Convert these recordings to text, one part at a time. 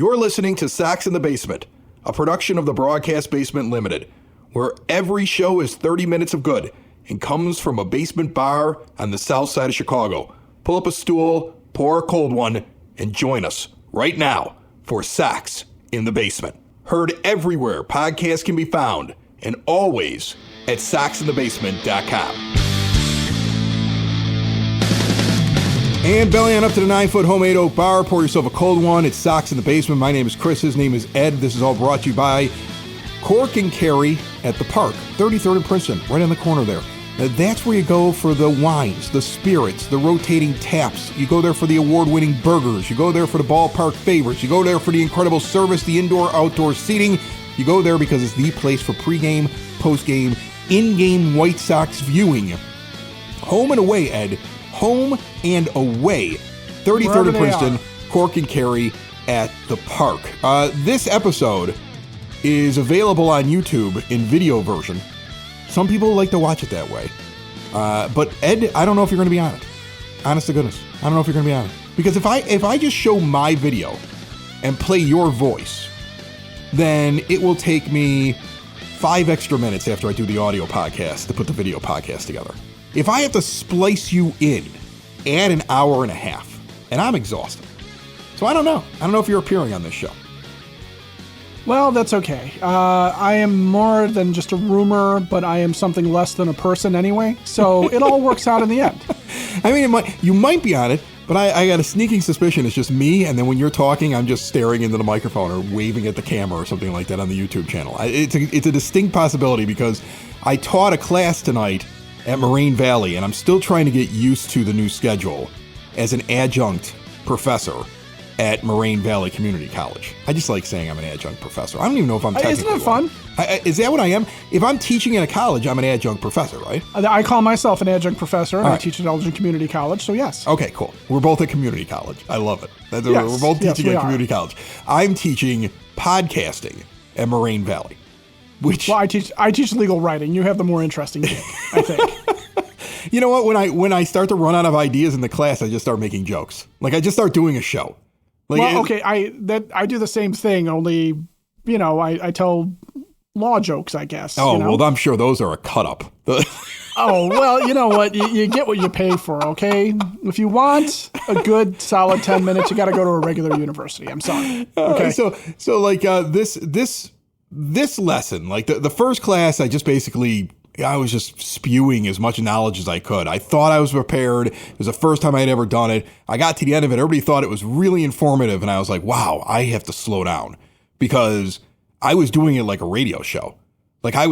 You're listening to Sox in the Basement, a production of the Broadcast Basement Limited, where every show is 30 minutes of good and comes from a basement bar on the south side of Chicago. Pull up a stool, pour a cold one, and join us right now for Sox in the Basement. Heard everywhere podcasts can be found, and always at soxinthebasement.com. And belly on up to the 9-foot homemade oak bar. Pour yourself a cold one. It's Sox in the Basement. My name is Chris. His name is Ed. This is all brought to you by Cork and Carry at the Park, 33rd and Princeton, right on the corner there. That's where you go for the wines, the spirits, the rotating taps. You go there for the award-winning burgers. You go there for the ballpark favorites. You go there for the incredible service, the indoor-outdoor seating. You go there because it's the place for pregame, postgame, in-game White Sox viewing. Home and away, Ed. Home and away. 33rd and Princeton, Cork and Carry at the Park. This episode is available on YouTube in video version. Some people like to watch it that way. But Ed, I don't know if you're going to be on it. Honest to goodness. I don't know if you're going to be on it. Because if I just show my video and play your voice, then it will take me 5 extra minutes after I do the audio podcast to put the video podcast together. If I have to splice you in, add an hour and a half, and I'm exhausted. So I don't know. I don't know if you're appearing on this show. Well, that's okay. I am more than just a rumor, but I am something less than a person anyway. So it all works out in the end. I mean, you might be on it, but I got a sneaking suspicion it's just me, and then when you're talking, I'm just staring into the microphone or waving at the camera or something like that on the YouTube channel. It's a distinct possibility because I taught a class tonight at Moraine Valley, and I'm still trying to get used to the new schedule as an adjunct professor at Moraine Valley Community College. I just like saying I'm an adjunct professor. I don't even know if I'm technically Isn't it fun? Is that what I am? If I'm teaching in a college, I'm an adjunct professor, right? I call myself an adjunct professor, and I teach at Elgin Community College, so yes. Okay, cool. We're both at community college. I love it. We're both teaching at community college. I'm teaching podcasting at Moraine Valley. Well, I teach legal writing. You have the more interesting gig, I think. You know what? When I start to run out of ideas in the class, I just start making jokes. Like I just start doing a show. I do the same thing. Only, I tell law jokes, I guess. Oh, well, I'm sure those are a cut up. Oh, well, you know what? You get what you pay for, okay? If you want a good, solid 10 minutes, you got to go to a regular university. I'm sorry. Okay. So like this lesson, like the first class, I was just spewing as much knowledge as I could. I thought I was prepared. It was the first time I had ever done it. I got to the end of it. Everybody thought it was really informative. And I was like, wow, I have to slow down because I was doing it like a radio show. Like I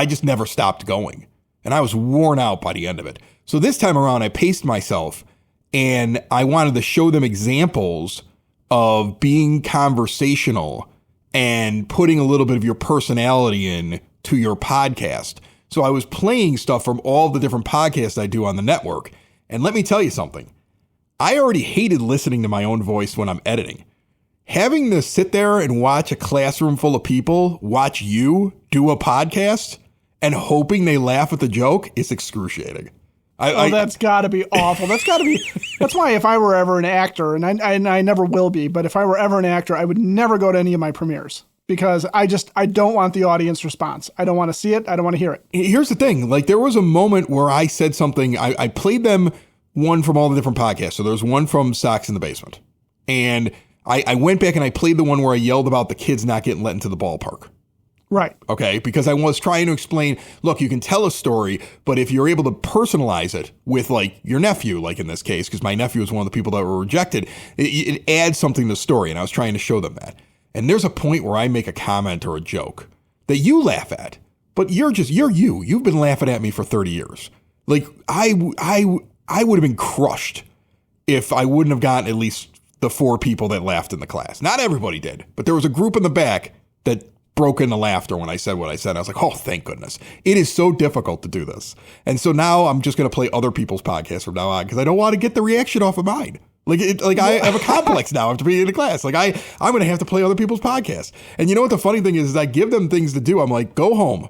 just never stopped going. And I was worn out by the end of it. So this time around, I paced myself and I wanted to show them examples of being conversational and putting a little bit of your personality in to your podcast. So I was playing stuff from all the different podcasts I do on the network. And let me tell you something. I already hated listening to my own voice when I'm editing. Having to sit there and watch a classroom full of people watch you do a podcast and hoping they laugh at the joke is excruciating. That's got to be awful. That's why if I were ever an actor, and I never will be, but if I were ever an actor, I would never go to any of my premieres. Because I don't want the audience response. I don't want to see it. I don't want to hear it. Here's the thing. Like there was a moment where I said something. I played them one from all the different podcasts. So there's one from Sox in the Basement. And I went back and I played the one where I yelled about the kids not getting let into the ballpark. Right. Okay. Because I was trying to explain, look, you can tell a story, but if you're able to personalize it with like your nephew, like in this case, because my nephew was one of the people that were rejected, it adds something to the story. And I was trying to show them that. And there's a point where I make a comment or a joke that you laugh at, but you're you. You've been laughing at me for 30 years. Like I would have been crushed if I wouldn't have gotten at least the 4 people that laughed in the class. Not everybody did, but there was a group in the back that broke into laughter when I said what I said. I was like, oh, thank goodness. It is so difficult to do this. And so now I'm just going to play other people's podcasts from now on because I don't want to get the reaction off of mine. I have a complex now after being in the class. Like I'm going to have to play other people's podcasts. And you know what the funny thing is I give them things to do. I'm like, go home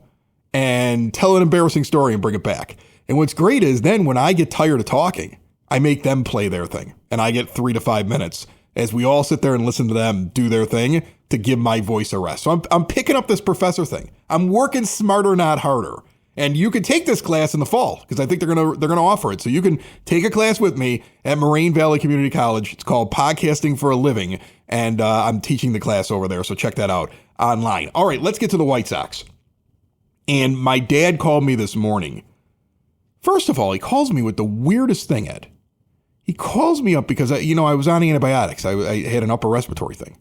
and tell an embarrassing story and bring it back. And what's great is then when I get tired of talking, I make them play their thing and I get 3 to 5 minutes as we all sit there and listen to them do their thing to give my voice a rest. So I'm picking up this professor thing. I'm working smarter, not harder. And you can take this class in the fall because I think they're gonna offer it. So you can take a class with me at Moraine Valley Community College. It's called Podcasting for a Living, and I'm teaching the class over there. So check that out online. All right, let's get to the White Sox. And my dad called me this morning. First of all, he calls me with the weirdest thing, Ed. He calls me up because I was on antibiotics. I had an upper respiratory thing.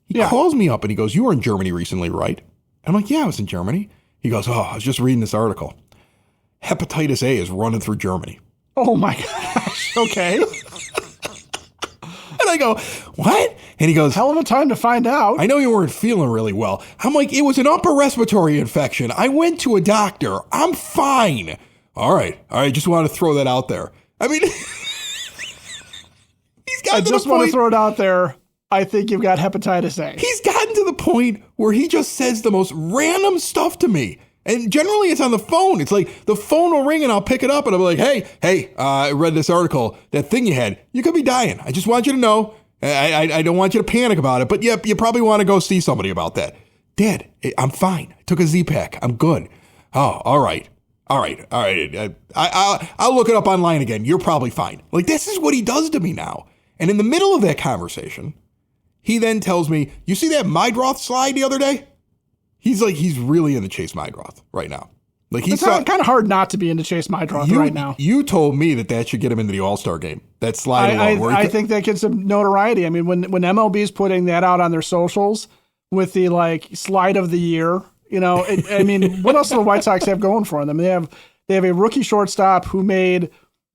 He calls me up and he goes, "You were in Germany recently, right?" I'm like, "Yeah, I was in Germany." He goes, "Oh, I was just reading this article. Hepatitis A is running through Germany." Oh my gosh. Okay. And I go, "What?" And he goes, "Hell of a time to find out." "I know you weren't feeling really well." I'm like, "It was an upper respiratory infection. I went to a doctor. I'm fine." All right. Just want to throw that out there. I mean, I just want to throw it out there. I think you've got hepatitis A. He's gotten to the point where he just says the most random stuff to me. And generally it's on the phone. It's like the phone will ring and I'll pick it up and I'll be like, hey, I read this article, that thing you had, you could be dying. I just want you to know. I don't want you to panic about it, but yeah, you probably want to go see somebody about that. Dad, I'm fine. I took a Z-Pack. I'm good. Oh, all right. I'll look it up online again. You're probably fine. Like, this is what he does to me now. And in the middle of that conversation, he then tells me, "You see that Mydroth slide the other day?" He's really into Chase Mydroth right now. Like, it's kind of hard not to be into Chase Mydroth right now. You told me that should get him into the All-Star game. That slide alone. I think that gets some notoriety. I mean, when MLB's putting that out on their socials with the slide of the year, what else do the White Sox have going for them? They have a rookie shortstop who made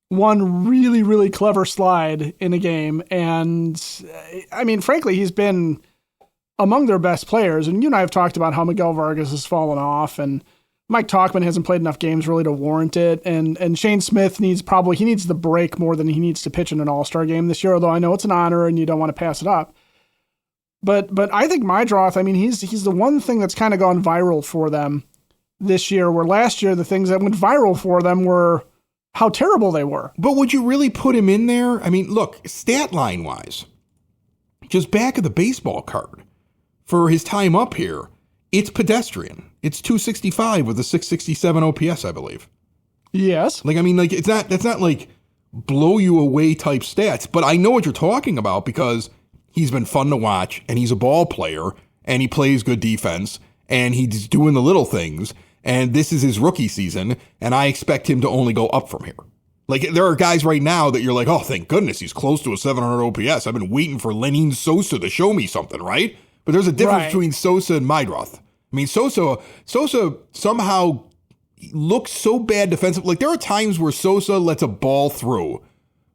one really, really clever slide in a game. And I mean, frankly, he's been among their best players. And you and I have talked about how Miguel Vargas has fallen off and Mike Tauchman hasn't played enough games really to warrant it. And Shane Smith needs the break more than he needs to pitch in an All-Star game this year, although I know it's an honor and you don't want to pass it up. But I think Mydroth, I mean, he's the one thing that's kind of gone viral for them this year, where last year the things that went viral for them were how terrible they were. But would you really put him in there? I mean, look, stat line wise, just back of the baseball card for his time up here, it's pedestrian. It's 265 with a 667 OPS, I believe. Yes. That's not like blow you away type stats, but I know what you're talking about because he's been fun to watch and he's a ball player and he plays good defense and he's doing the little things. And this is his rookie season, and I expect him to only go up from here. Like, there are guys right now that you're like, oh, thank goodness, he's close to a 700 OPS. I've been waiting for Lenin Sosa to show me something, right? But there's a difference between Sosa and Mydroth. I mean, Sosa somehow looks so bad defensively. Like, there are times where Sosa lets a ball through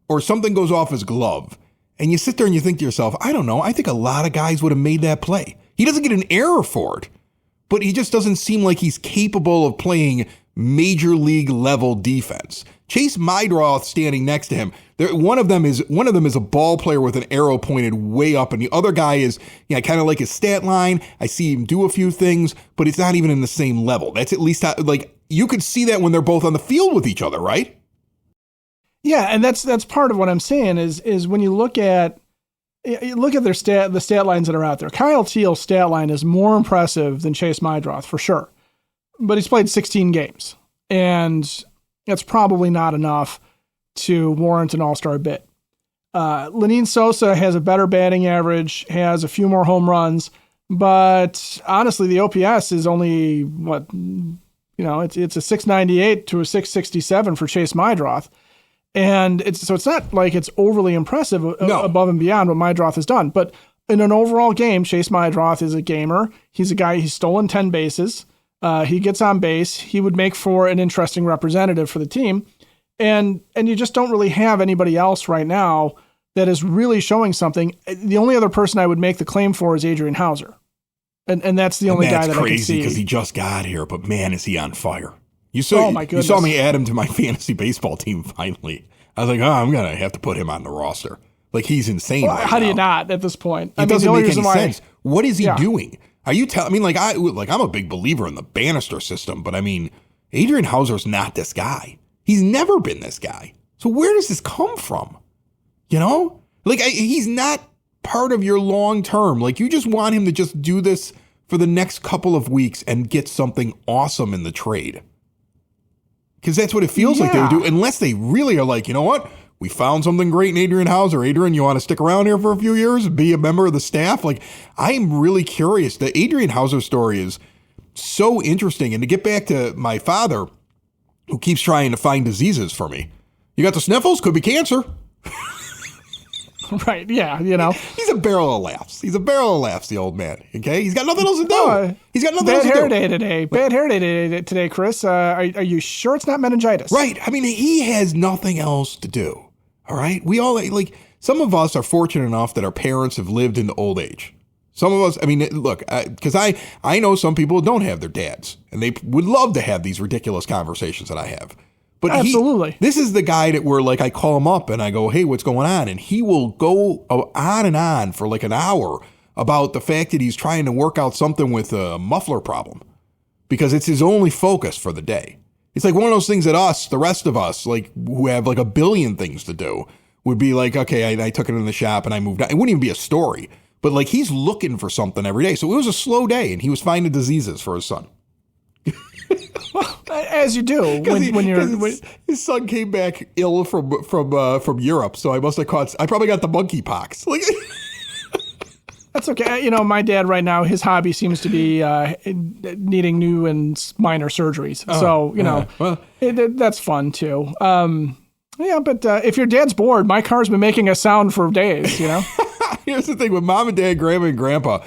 or something goes off his glove, and you sit there and you think to yourself, I don't know, I think a lot of guys would have made that play. He doesn't get an error for it. But he just doesn't seem like he's capable of playing major league level defense. Chase Mydroth standing next to him, one of them is a ball player with an arrow pointed way up, and the other guy is kind of like his stat line. I see him do a few things, but it's not even in the same level. That's at least you could see that when they're both on the field with each other, right? Yeah, and that's part of what I'm saying is when you look at the stat lines that are out there. Kyle Teal's stat line is more impressive than Chase Mydroth for sure, but he's played 16 games, and that's probably not enough to warrant an All-Star bid. Lenin Sosa has a better batting average, has a few more home runs, but honestly, the OPS is only it's a 698 to a 667 for Chase Mydroth. And it's not like it's overly impressive above and beyond what Mydroth has done. But in an overall game, Chase Mydroth is a gamer. He's a guy, he's stolen 10 bases. He gets on base. He would make for an interesting representative for the team. And you just don't really have anybody else right now that is really showing something. The only other person I would make the claim for is Adrian Hauser. And that's the only guy that I can see. That's crazy because he just got here, but man, is he on fire. You saw me add him to my fantasy baseball team finally. I was like, I'm going to have to put him on the roster. Like, he's insane right how now. do you not at this point? It doesn't make any sense. What is he doing? Are you telling? I mean, I'm a big believer in the Bannister system, but I mean, Adrian Hauser's not this guy. He's never been this guy. So where does this come from? He's not part of your long term. Like, you just want him to just do this for the next couple of weeks and get something awesome in the trade. Because that's what it feels like they would do, unless they really are like, you know what? We found something great in Adrian Hauser. Adrian, you want to stick around here for a few years and be a member of the staff? Like, I'm really curious. The Adrian Hauser story is so interesting. And to get back to my father, who keeps trying to find diseases for me. You got the sniffles? Could be cancer. Right, yeah, you know. He's a barrel of laughs. The old man, okay? He's got nothing else to do. He's got nothing else to do. Bad hair day today. Bad hair day today, Chris. Are you sure it's not meningitis? Right. I mean, he has nothing else to do, all right? We all, like, some of us are fortunate enough that our parents have lived into old age. Some of us, I mean, look, because I know some people who don't have their dads, and they would love to have these ridiculous conversations that I have. But absolutely. This is the guy that where, like, I call him up and I go, hey, what's going on? And he will go on and on for like an hour about the fact that he's trying to work out something with a muffler problem because it's his only focus for the day. It's like one of those things that the rest of us, like, who have like a billion things to do, would be like, okay, I took it in the shop and I moved on. It wouldn't even be a story. But, like, he's looking for something every day. So it was a slow day, and he was finding diseases for his son. Well, as you do his son came back ill from Europe, so I probably got the monkeypox. Like, that's okay. You know, my dad right now, his hobby seems to be needing new and minor surgeries. So, you know, that's fun too. Yeah, but if your dad's bored, my car's been making a sound for days, you know? Here's the thing. When mom and dad, grandma and grandpa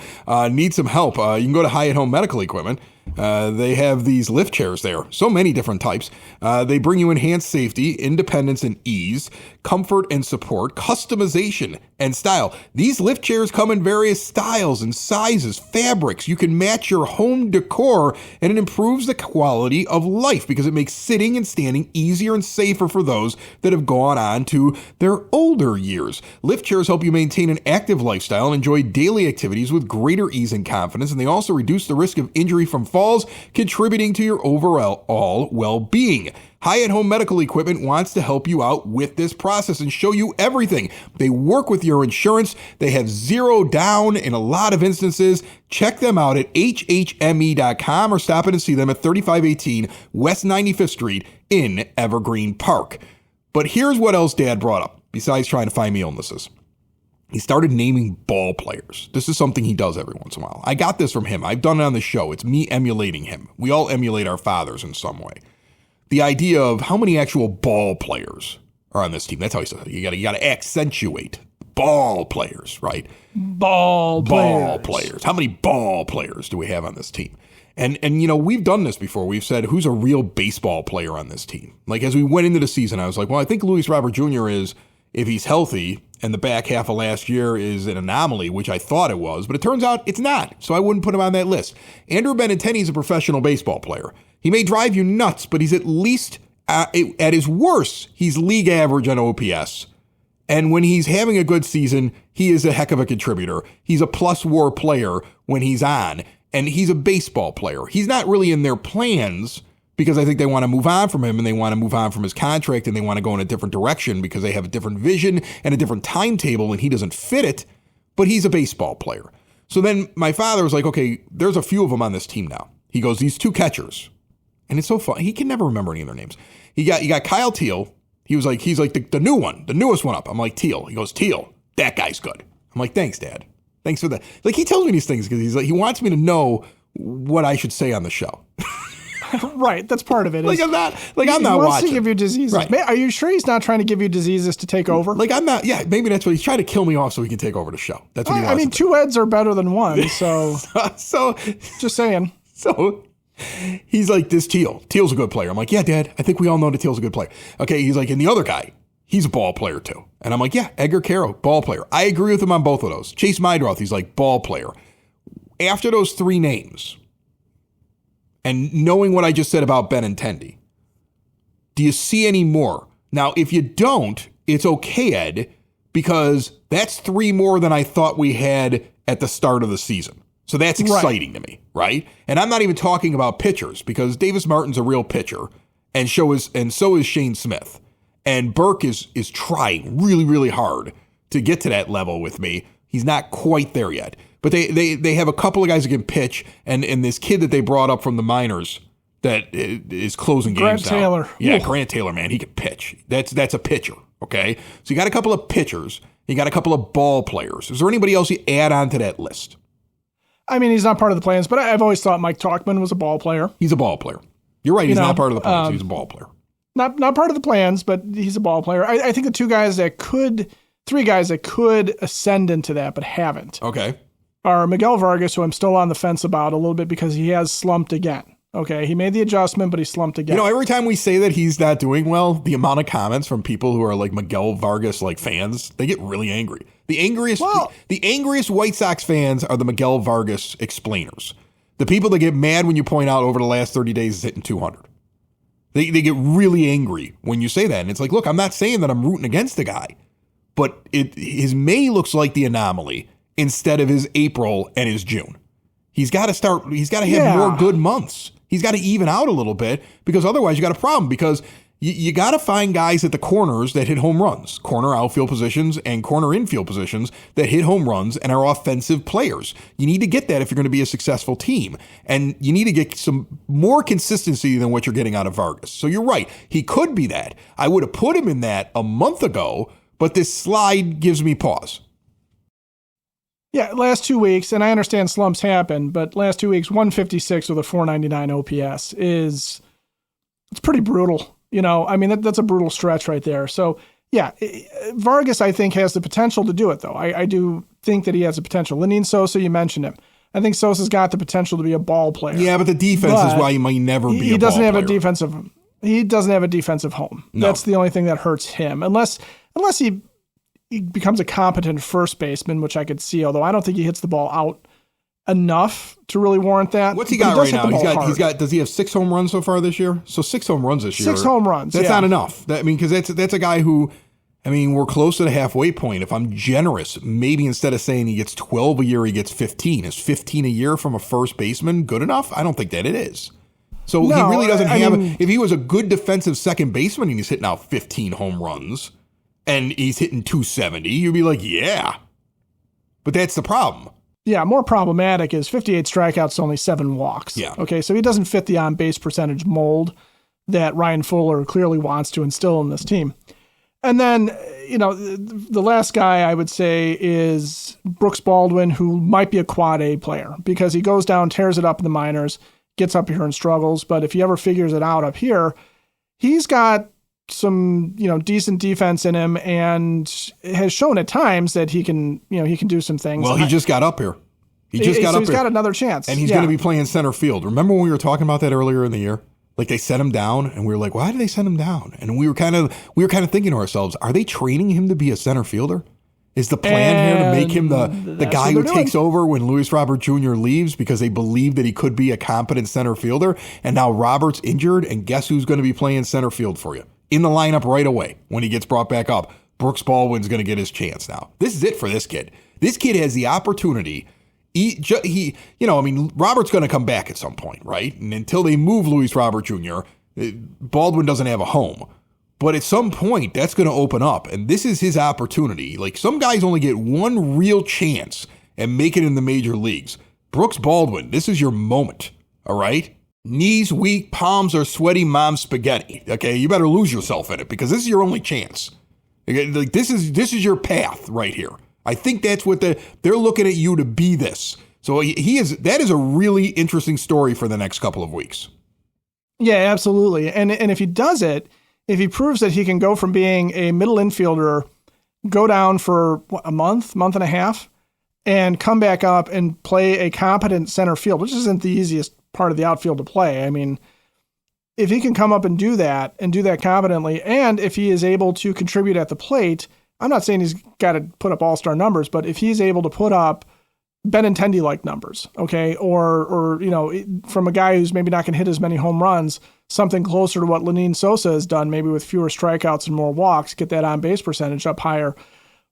need some help, you can go to Hyatt Home Medical Equipment. They have these lift chairs there. So many different types. They bring you enhanced safety, independence and ease, comfort and support, customization and style. These lift chairs come in various styles and sizes, fabrics. You can match your home decor, and it improves the quality of life because it makes sitting and standing easier and safer for those that have gone on to their older years. Lift chairs help you maintain an active lifestyle and enjoy daily activities with greater ease and confidence, and they also reduce the risk of injury from falls, contributing to your overall well-being. Hyatt Home Medical Equipment wants to help you out with this process and show you everything. They work with your insurance. They have zero down in a lot of instances. Check them out at hhme.com or stop in and see them at 3518 West 95th Street in Evergreen Park. But here's what else Dad brought up, besides trying to find me illnesses. He started naming ball players. This is something he does every once in a while. I got this from him. I've done it on the show. It's me emulating him. We all emulate our fathers in some way. The idea of how many actual ball players are on this team. That's how he says it. You gotta accentuate ball players, right? Ball players. How many ball players do we have on this team? And you know, we've done this before. We've said, who's a real baseball player on this team? Like, as we went into the season, I was like, well, I think Luis Robert Jr. is, if he's healthy, and the back half of last year is an anomaly, which I thought it was, but it turns out it's not. So I wouldn't put him on that list. Andrew Benintendi is a professional baseball player. He may drive you nuts, but he's at least, at his worst, he's league average on OPS. And when he's having a good season, he is a heck of a contributor. He's a plus WAR player when he's on, and he's a baseball player. He's not really in their plans because I think they want to move on from him and they want to move on from his contract and they want to go in a different direction because they have a different vision and a different timetable and he doesn't fit it, but he's a baseball player. So then my father was like, okay, there's a few of them on this team now. He goes, these two catchers. And it's so fun. He can never remember any of their names. You got Kyle Teal. He's like the new one, the newest one up. I'm like, Teal. He goes, Teal, that guy's good. I'm like, thanks, Dad. Thanks for that. Like, he tells me these things because he's like, he wants me to know what I should say on the show. Right, that's part of it. I'm not watching. He wants to give you diseases. Right. Are you sure he's not trying to give you diseases to take over? Like, I'm not. Yeah, maybe that's what he's trying to kill me off so he can take over the show. That's what he wants. I mean, two Eds are better than one. So, so just saying. So he's like, this Teal's a good player. I'm like, yeah, Dad. I think we all know that Teal's a good player. Okay, he's like, and the other guy, he's a ball player too. And I'm like, yeah, Edgar Caro, ball player. I agree with him on both of those. Chase Meidroth, he's like, ball player. After those three names, and knowing what I just said about Benintendi, do you see any more? Now, if you don't, it's okay, Ed, because that's three more than I thought we had at the start of the season. So that's exciting to me, right? And I'm not even talking about pitchers because Davis Martin's a real pitcher, and so is Shane Smith. And Burke is trying really, really hard to get to that level with me. He's not quite there yet. But they have a couple of guys that can pitch, and this kid that they brought up from the minors that is closing games now. Grant Taylor. Yeah, Grant Taylor, man, he can pitch. That's a pitcher, okay? So you got a couple of pitchers. You got a couple of ball players. Is there anybody else you add on to that list? I mean, he's not part of the plans, but I've always thought Mike Tauchman was a ball player. He's a ball player. You're right, he's not part of the plans. He's a ball player. Not part of the plans, but he's a ball player. I think the three guys that could ascend into that but haven't. Okay. Are Miguel Vargas, who I'm still on the fence about a little bit because he has slumped again. Okay, he made the adjustment, but he slumped again. Every time we say that he's not doing well, the amount of comments from people who are like Miguel Vargas like fans, they get really angry. The angriest White Sox fans are the Miguel Vargas explainers. The people that get mad when you point out over the last 30 days is hitting 200. They get really angry when you say that. And it's like, look, I'm not saying that I'm rooting against the guy, but his May looks like the anomaly instead of his April and his June. He's got to have more good months. He's got to even out a little bit because otherwise you got a problem because you got to find guys at the corners that hit home runs, corner outfield positions and corner infield positions that hit home runs and are offensive players. You need to get that if you're going to be a successful team. And you need to get some more consistency than what you're getting out of Vargas. So you're right. He could be that. I would have put him in that a month ago, but this slide gives me pause. Yeah, last 2 weeks, and I understand slumps happen, but last 2 weeks, 156 with a 499 OPS it's pretty brutal. I mean, that's a brutal stretch right there. So, yeah, Vargas, I think, has the potential to do it, though. I do think that he has the potential. Lenyn Sosa, you mentioned him. I think Sosa's got the potential to be a ball player. Yeah, but the defense is why he might never be a ball player. He doesn't have a defensive home. No. That's the only thing that hurts him. Unless he becomes a competent first baseman, which I could see, although I don't think he hits the ball out enough to really warrant that. What's he got right now? Does he have 6 home runs so far this year? So 6 home runs this year. 6 home runs. That's not enough. Because that's a guy who, we're close to the halfway point. If I'm generous, maybe instead of saying he gets 12 a year, he gets 15. Is 15 a year from a first baseman good enough? I don't think that it is. So he really doesn't if he was a good defensive second baseman and he's hitting out 15 home runs, and he's hitting 270, you'd be like, yeah. But that's the problem. Yeah, more problematic is 58 strikeouts, only 7 walks. Yeah. Okay, so he doesn't fit the on-base percentage mold that Ryan Fuller clearly wants to instill in this team. And then, the last guy I would say is Brooks Baldwin, who might be a quad A player because he goes down, tears it up in the minors, gets up here and struggles. But if he ever figures it out up here, he's got some, decent defense in him and has shown at times that he can do some things. Well, he just got up here. He's got another chance. And he's going to be playing center field. Remember when we were talking about that earlier in the year? Like they set him down and we were like, why did they send him down? And we were kind of thinking to ourselves, are they training him to be a center fielder? Is the plan here to make him the guy who takes over when Luis Robert Jr. leaves because they believe that he could be a competent center fielder? And now Robert's injured, and guess who's going to be playing center field for you? In the lineup right away when he gets brought back up. Brooks Baldwin's going to get his chance now. This is it for this kid. This kid has the opportunity. Robert's going to come back at some point, right? And until they move Luis Robert Jr., Baldwin doesn't have a home. But at some point, that's going to open up, and this is his opportunity. Like, some guys only get one real chance at making it in the major leagues. Brooks Baldwin, this is your moment, all right? Knees weak, palms are sweaty, mom's spaghetti. Okay, you better lose yourself in it because this is your only chance. Like this is your path right here. I think that's what they're looking at you to be this. So that is a really interesting story for the next couple of weeks. Yeah, absolutely. And if he does it, if he proves that he can go from being a middle infielder, go down for a month and a half, and come back up and play a competent center field, which isn't the easiest part of the outfield to play. I mean, if he can come up and do that competently, and if he is able to contribute at the plate, I'm not saying he's got to put up all-star numbers, but if he's able to put up Benintendi-like numbers, okay, or from a guy who's maybe not going to hit as many home runs, something closer to what Lenyn Sosa has done, maybe with fewer strikeouts and more walks, get that on-base percentage up higher,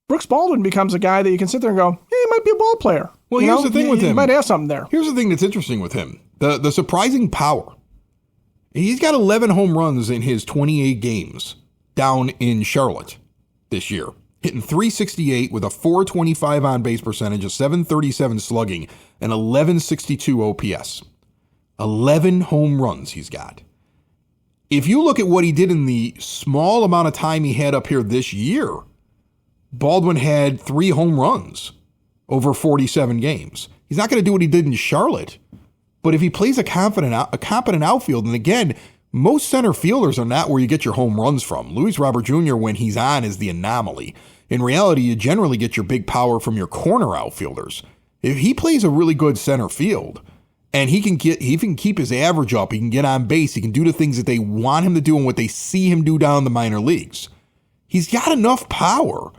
Brooks Baldwin becomes a guy that you can sit there and go, he might be a ball player. Well, here's the thing with him. He might have something there. Here's the thing that's interesting with him. The surprising power. He's got 11 home runs in his 28 games down in Charlotte this year. hitting .368 with a .425 on-base percentage, a .737 slugging, and 1162 OPS. 11 home runs he's got. If you look at what he did in the small amount of time he had up here this year, Baldwin had 3 home runs over 47 games. He's not going to do what he did in Charlotte, but if he plays a competent outfield, and again, most center fielders are not where you get your home runs from. Luis Robert Jr., when he's on, is the anomaly. In reality, you generally get your big power from your corner outfielders. If he plays a really good center field, and he can keep his average up, he can get on base, he can do the things that they want him to do and what they see him do down in the minor leagues, he's got enough power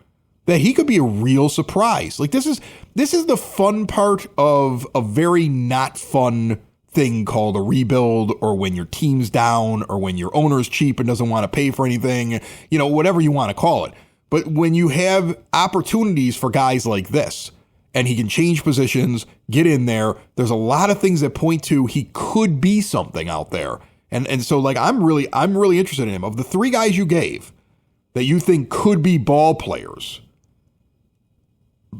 that he could be a real surprise. Like this is the fun part of a very not fun thing called a rebuild, or when your team's down, or when your owner's cheap and doesn't want to pay for anything, whatever you want to call it. But when you have opportunities for guys like this, and he can change positions, get in there, there's a lot of things that point to he could be something out there. And so like I'm really interested in him. Of the 3 guys you gave that you think could be ball players,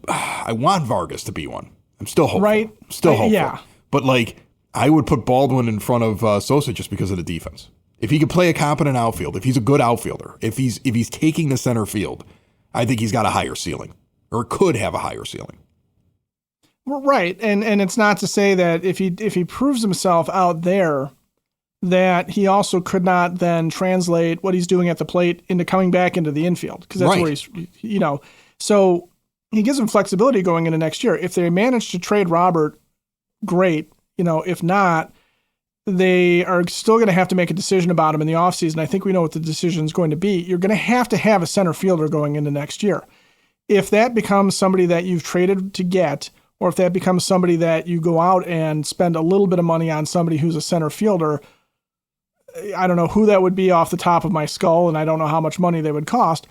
I want Vargas to be one. I'm still hopeful. Right. Still hopeful. Yeah. But like, I would put Baldwin in front of Sosa just because of the defense. If he could play a competent outfield, if he's a good outfielder, if he's taking the center field, I think he's got a higher ceiling, or could have a higher ceiling. Right. And it's not to say that if he proves himself out there, that he also could not then translate what he's doing at the plate into coming back into the infield, because that's where he's, so he gives him flexibility going into next year. If they manage to trade Robert, great. If not, they are still going to have to make a decision about him in the offseason. I think we know what the decision is going to be. You're going to have a center fielder going into next year. If that becomes somebody that you've traded to get, or if that becomes somebody that you go out and spend a little bit of money on somebody who's a center fielder, I don't know who that would be off the top of my skull, and I don't know how much money they would cost,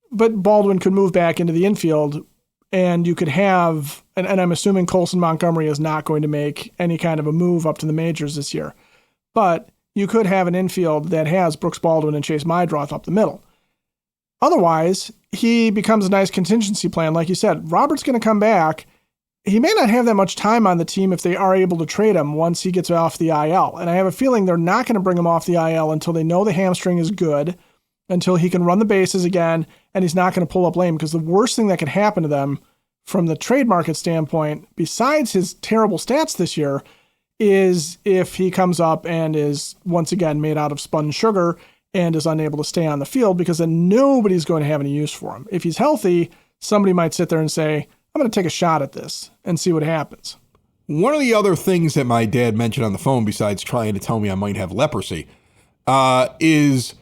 but Baldwin could move back into the infield, and you could have, and I'm assuming Colson Montgomery is not going to make any kind of a move up to the majors this year, but you could have an infield that has Brooks Baldwin and Chase Mydroth up the middle. Otherwise, he becomes a nice contingency plan. Like you said, Robert's going to come back. He may not have that much time on the team if they are able to trade him once he gets off the IL. And I have a feeling they're not going to bring him off the IL until they know the hamstring is good, until he can run the bases again, and he's not going to pull up lame, because the worst thing that could happen to them from the trade market standpoint, besides his terrible stats this year, is if he comes up and is once again made out of spun sugar and is unable to stay on the field, because then nobody's going to have any use for him. If he's healthy, somebody might sit there and say, I'm going to take a shot at this and see what happens. One of the other things that my dad mentioned on the phone, besides trying to tell me I might have leprosy, is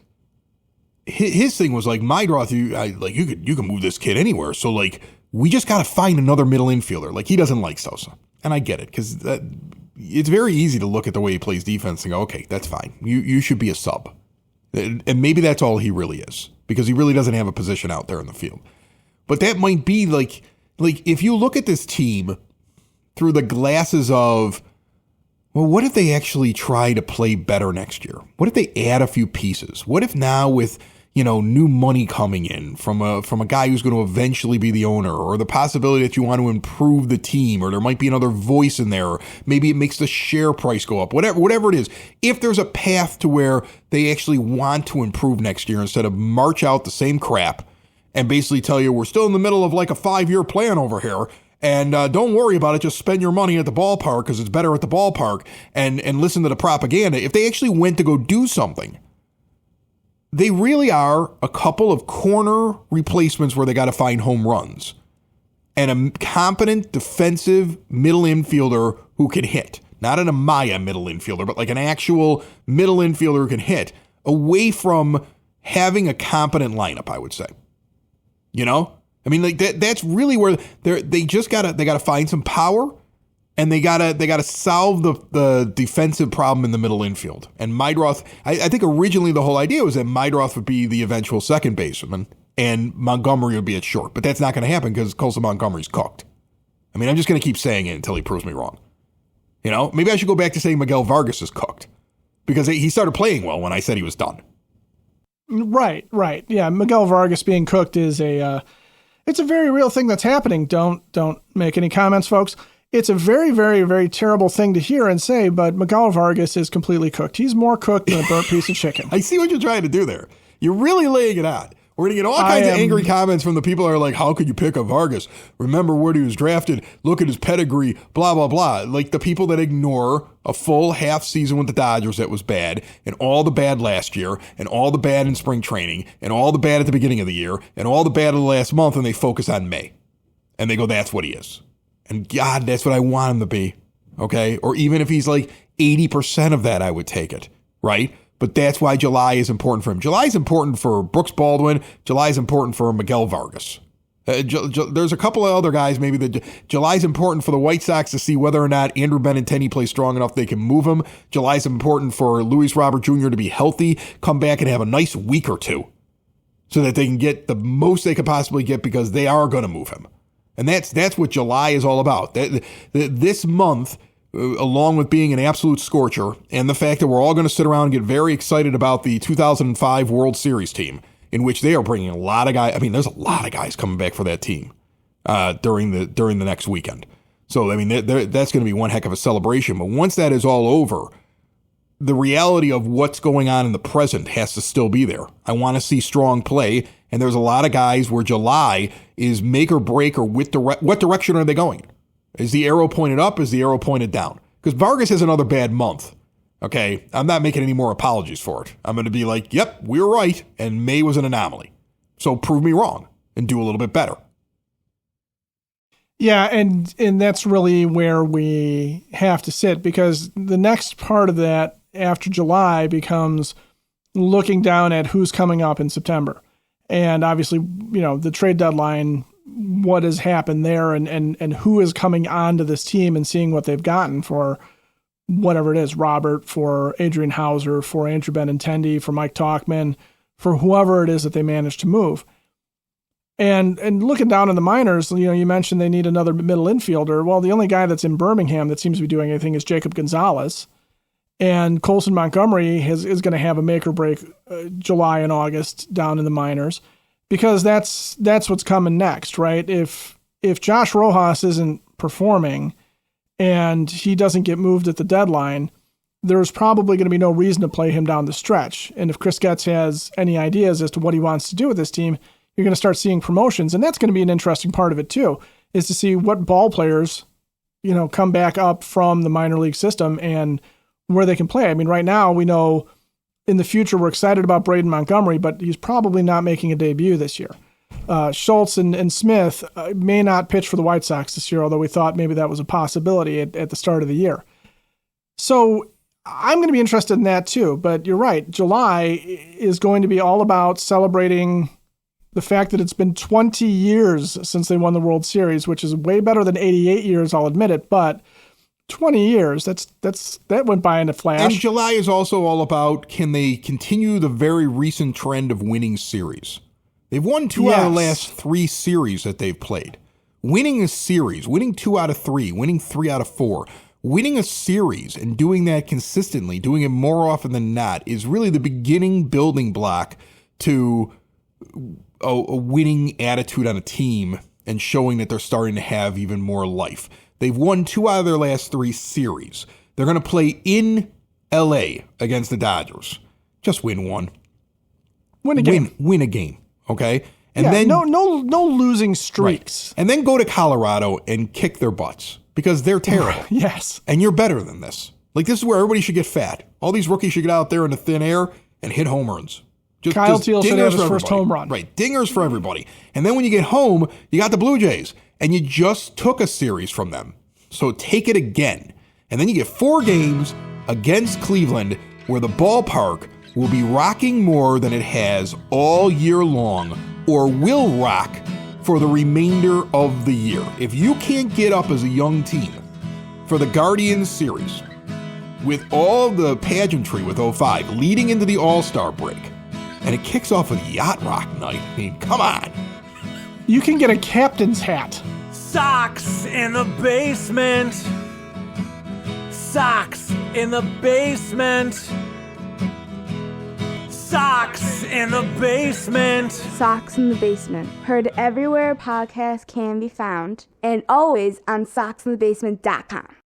his thing was like, Mydroth, you can move this kid anywhere. So like, we just got to find another middle infielder. Like, he doesn't like Sosa, and I get it, because it's very easy to look at the way he plays defense and go, okay, that's fine. You should be a sub, and maybe that's all he really is, because he really doesn't have a position out there in the field. But that might be like if you look at this team through the glasses of, well, what if they actually try to play better next year? What if they add a few pieces? What if now with, new money coming in from a guy who's going to eventually be the owner, or the possibility that you want to improve the team, or there might be another voice in there, or maybe it makes the share price go up, whatever it is. If there's a path to where they actually want to improve next year instead of march out the same crap and basically tell you we're still in the middle of like a 5-year plan over here, and don't worry about it, just spend your money at the ballpark because it's better at the ballpark, and listen to the propaganda. If they actually went to go do something, they really are a couple of corner replacements where they got to find home runs, and a competent defensive middle infielder who can hit. Not an Amaya middle infielder, but like an actual middle infielder who can hit, away from having a competent lineup, I would say. I mean, like that's really where they gotta find some power, and they gotta solve the defensive problem in the middle infield. And Mydroth, I think originally the whole idea was that Mydroth would be the eventual second baseman and Montgomery would be at short, but that's not going to happen because Colson Montgomery's cooked. I mean, I'm just going to keep saying it until he proves me wrong. Maybe I should go back to saying Miguel Vargas is cooked, because he started playing well when I said he was done. Right. Yeah, Miguel Vargas being cooked is it's a very real thing that's happening. Don't make any comments, folks. It's a very, very, very terrible thing to hear and say, but Miguel Vargas is completely cooked. He's more cooked than a burnt piece of chicken. I see what you're trying to do there. You're really laying it on. We're going to get all kinds of angry comments from the people who are like, how could you pick a Vargas? Remember where he was drafted. Look at his pedigree, blah, blah, blah. Like the people that ignore a full half season with the Dodgers that was bad, and all the bad last year, and all the bad in spring training, and all the bad at the beginning of the year, and all the bad of the last month, and they focus on May. And they go, that's what he is. And God, that's what I want him to be. Okay? Or even if he's like 80% of that, I would take it. Right? But that's why July is important for him. July is important for Brooks Baldwin. July is important for Miguel Vargas. There's a couple of other guys maybe that July is important for the White Sox to see whether or not Andrew Benintendi plays strong enough they can move him. July is important for Luis Robert Jr. to be healthy, come back and have a nice week or two so that they can get the most they could possibly get because they are going to move him. And that's what July is all about. This month, along with being an absolute scorcher and the fact that we're all going to sit around and get very excited about the 2005 World Series team, in which they are bringing a lot of guys. I mean, there's a lot of guys coming back for that team during the next weekend. So, I mean, that's going to be one heck of a celebration. But once that is all over, the reality of what's going on in the present has to still be there. I want to see strong play. And there's a lot of guys where July is make or break, or what direction are they going? Is the arrow pointed up? Is the arrow pointed down? Because Vargas has another bad month. Okay, I'm not making any more apologies for it. I'm going to be like, yep, we were right, and May was an anomaly. So prove me wrong and do a little bit better. Yeah, and that's really where we have to sit, because the next part of that after July becomes looking down at who's coming up in September. And obviously, the trade deadline, what has happened there, and who is coming onto this team and seeing what they've gotten for whatever it is, Robert, for Adrian Hauser, for Andrew Benintendi, for Mike Tauchman, for whoever it is that they managed to move. And looking down in the minors, you mentioned they need another middle infielder. Well, the only guy that's in Birmingham that seems to be doing anything is Jacob Gonzalez. And Colson Montgomery is going to have a make or break July and August down in the minors, because that's what's coming next, right? If Josh Rojas isn't performing and he doesn't get moved at the deadline, there's probably going to be no reason to play him down the stretch. And if Chris Getz has any ideas as to what he wants to do with this team, you're going to start seeing promotions. And that's going to be an interesting part of it too, is to see what ball players, come back up from the minor league system and where they can play. I mean, right now we know in the future we're excited about Braden Montgomery, but he's probably not making a debut this year. Schultz and Smith may not pitch for the White Sox this year, although we thought maybe that was a possibility at the start of the year. So I'm going to be interested in that too. But you're right. July is going to be all about celebrating the fact that it's been 20 years since they won the World Series, which is way better than 88 years, I'll admit it, but 20 years, that went by in a flash. And July is also all about, can they continue the very recent trend of winning series? They've won two out of the last 3 series that they've played. Winning a series, winning 2 out of 3, winning 3 out of 4, winning a series and doing that consistently, doing it more often than not, is really the beginning building block to a winning attitude on a team and showing that they're starting to have even more life. They've won 2 out of their last 3 series. They're going to play in L.A. against the Dodgers. Just win one. Win a game. Win a game. Okay? And then no losing streaks. Right. And then go to Colorado and kick their butts because they're terrible. Yes. And you're better than this. Like, this is where everybody should get fat. All these rookies should get out there in the thin air and hit home runs. Kyle Teel should have his first home run. Right. Dingers for everybody. And then when you get home, you got the Blue Jays. And you just took a series from them. So take it again. And then you get 4 games against Cleveland where the ballpark will be rocking more than it has all year long, or will rock for the remainder of the year. If you can't get up as a young team for the Guardians series with all the pageantry with 05 leading into the All-Star break, and it kicks off with Yacht Rock night, I mean, come on. You can get a captain's hat. Sox in the basement. Sox in the basement. Sox Sox in the basement. Sox in the Basement. Heard everywhere podcasts can be found, and always on soxinthebasement.com.